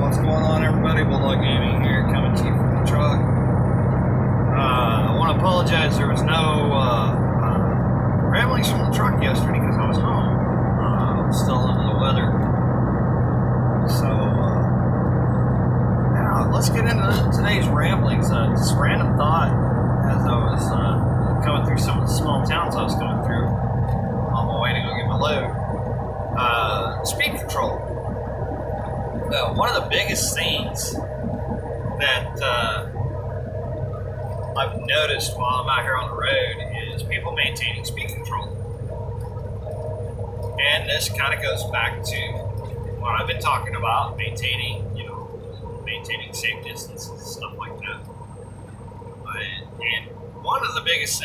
What's going on, everybody? Bulldog Gaming here, coming to you from the truck. I want to apologize. There was no ramblings from the truck yesterday because I was home. I was still under the weather. So, yeah, let's get into today's ramblings. Just a random thought as I was coming through some of the small towns I was going through on my way to go get my load. Speed control. One of the biggest things that I've noticed while I'm out here on the road is people maintaining speed control. And this kind of goes back to what I've been talking about, maintaining safe distances and stuff like that. And one of the biggest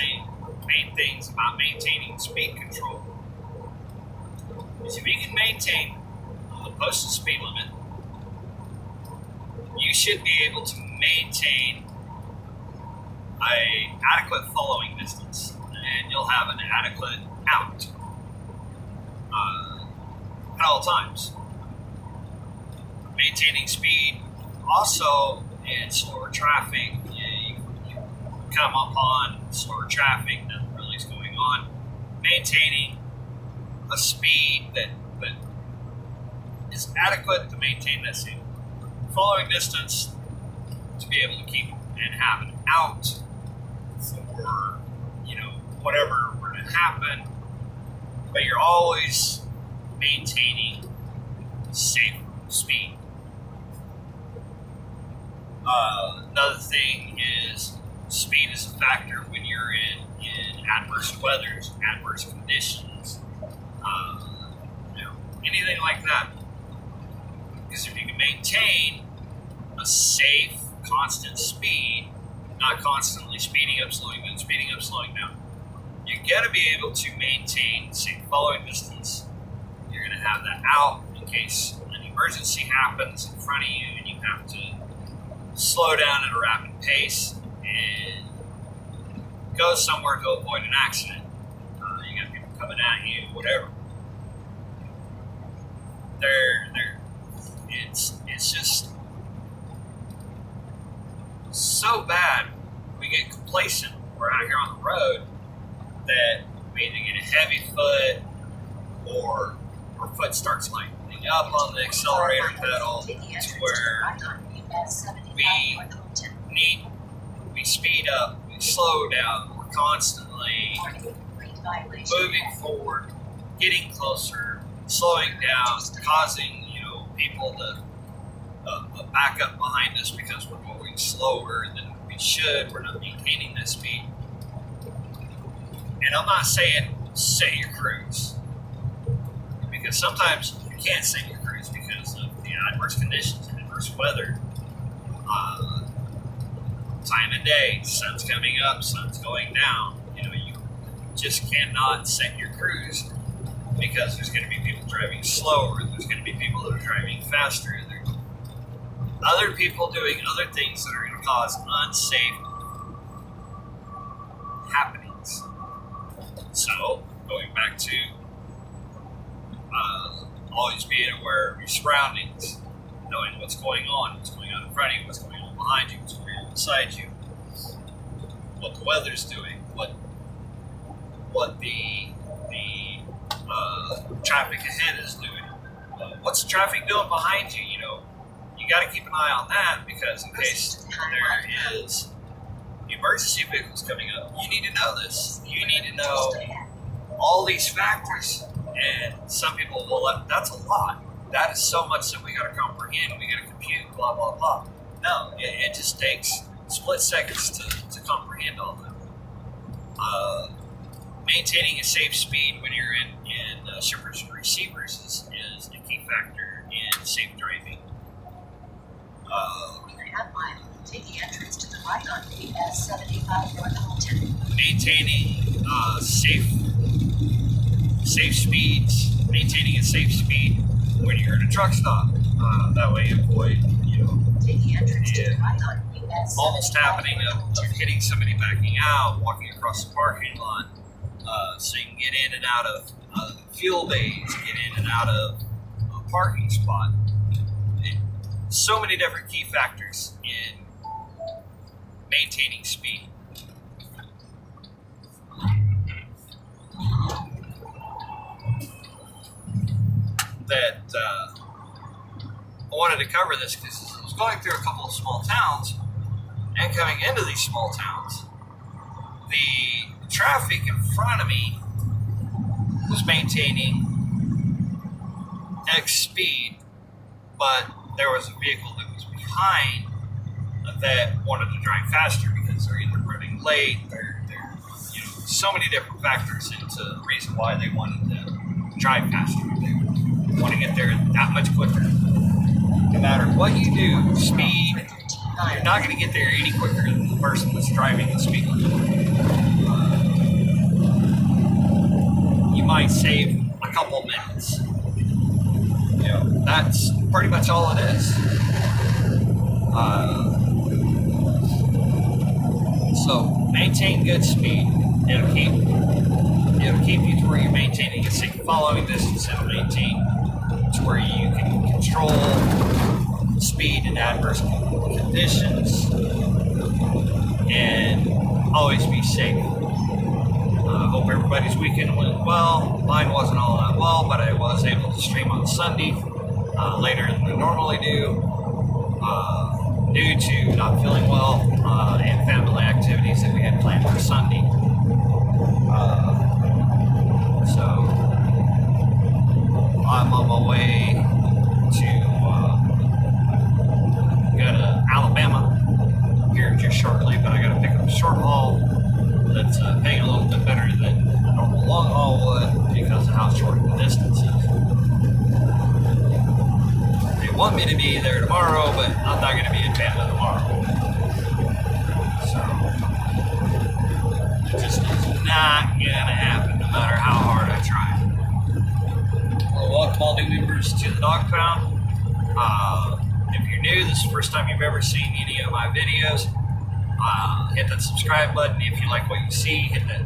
main things about maintaining speed control is if you can maintain the posted speed limit, you should be able to maintain an adequate following distance, and you'll have an adequate out at all times. Maintaining speed also in slower traffic, you come upon slower traffic, nothing really is going on. Maintaining a speed that is adequate to maintain that same following distance to be able to keep and have an out for whatever were to happen, but you're always maintaining safe speed. Another thing is speed is a factor when you're in adverse weathers, adverse conditions, anything like that. Because if you can maintain a safe, constant speed, not constantly speeding up, slowing down, you got to be able to maintain safe following distance. You're going to have that out in case an emergency happens in front of you and you have to slow down at a rapid pace and go somewhere to avoid an accident. You got people coming at you, whatever. It's just so bad. We get complacent. We're out here on the road that we either get a heavy foot or our foot starts lightening up on the accelerator pedal to where we speed up, we slow down, we're constantly moving forward, getting closer, slowing down, causing people to back up behind us because we're going slower than we should. We're not maintaining that speed. And I'm not saying set your cruise, because sometimes you can't set your cruise because of the adverse conditions and adverse weather. Time of day, sun's coming up, sun's going down. You just cannot set your cruise because there's going to be people driving slower, there's going to be people that are driving faster, there's other people doing other things that are going to cause unsafe happenings. So, going back to always being aware of your surroundings, knowing what's going on in front of you, what's going on behind you, what's going on beside you, what the weather's doing, what the traffic ahead is doing. What's the traffic doing behind you? You got to keep an eye on that, because in case there is emergency vehicles coming up, you need to know this. You need to know all these factors. And some people will that's a lot. That is so much that we got to comprehend. We got to compute, blah, blah, blah. No, it just takes split seconds to comprehend all that. Maintaining a safe speed when you're in shippers and receivers is a key factor in safe driving. Take the entrance to the right on EP7 Ramblings. Maintaining safe speeds. Maintaining a safe speed when you're at a truck stop. That way you avoid Take the entrance to the right on EP7 almost happening of hitting somebody backing out, walking across the parking lot. So you can get in and out of fuel bays, get in and out of a parking spot. so many different key factors in maintaining speed. That I wanted to cover this because I was going through a couple of small towns, and coming into these small towns, the traffic in front of me was maintaining X speed, but there was a vehicle that was behind that wanted to drive faster because they're either running late, they're so many different factors into the reason why they wanted to drive faster. They want to get there that much quicker. No matter what you do, speed, you're not going to get there any quicker than the person that's driving the speed limit. You might save a couple minutes. That's pretty much all it is. So maintain good speed. It'll keep you to where you're maintaining a safe following distance. It'll maintain to where you can control speed in adverse conditions and always be safe. Hope everybody's weekend went well. Mine wasn't all that well, but I was able to stream on Sunday later than I normally do, due to not feeling well and family activities that we had planned for Sunday. So I'm on my way to go to Alabama here just shortly, but I got to pick up a short haul that's paying a little bit better than a normal long haul would because of how short the distance is. They want me to be there tomorrow, but I'm not going to be in Bama tomorrow. So it just is not going to happen no matter how hard I try. Well, welcome all new members to the Dog Pound. If you're new, this is the first time you've ever seen any of my videos. Hit that subscribe button. If you like what you see, hit that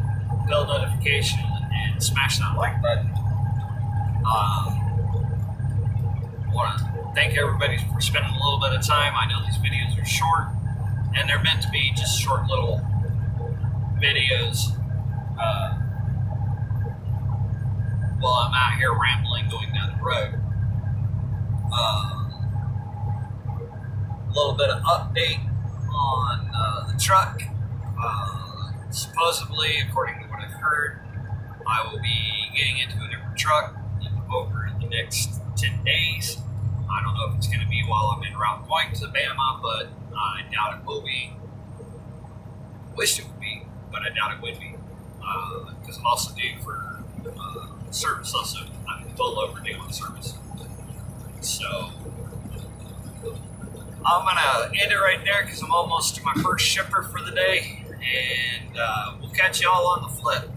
bell notification and smash that like button. I want to thank everybody for spending a little bit of time. I know these videos are short, and they're meant to be just short little videos while I'm out here rambling going down the road. A little bit of update on the truck. Supposedly, according to what I've heard, I will be getting into a different truck over the next 10 days. I don't know if it's going to be while I'm en route going to Bama, but I doubt it will be. Wish it would be, but I doubt it would be. Because I'm also due for service also. I'm a little overdue on service. So I'm going to end it right there because I'm almost to my first shipper for the day. And we'll catch you all on the flip.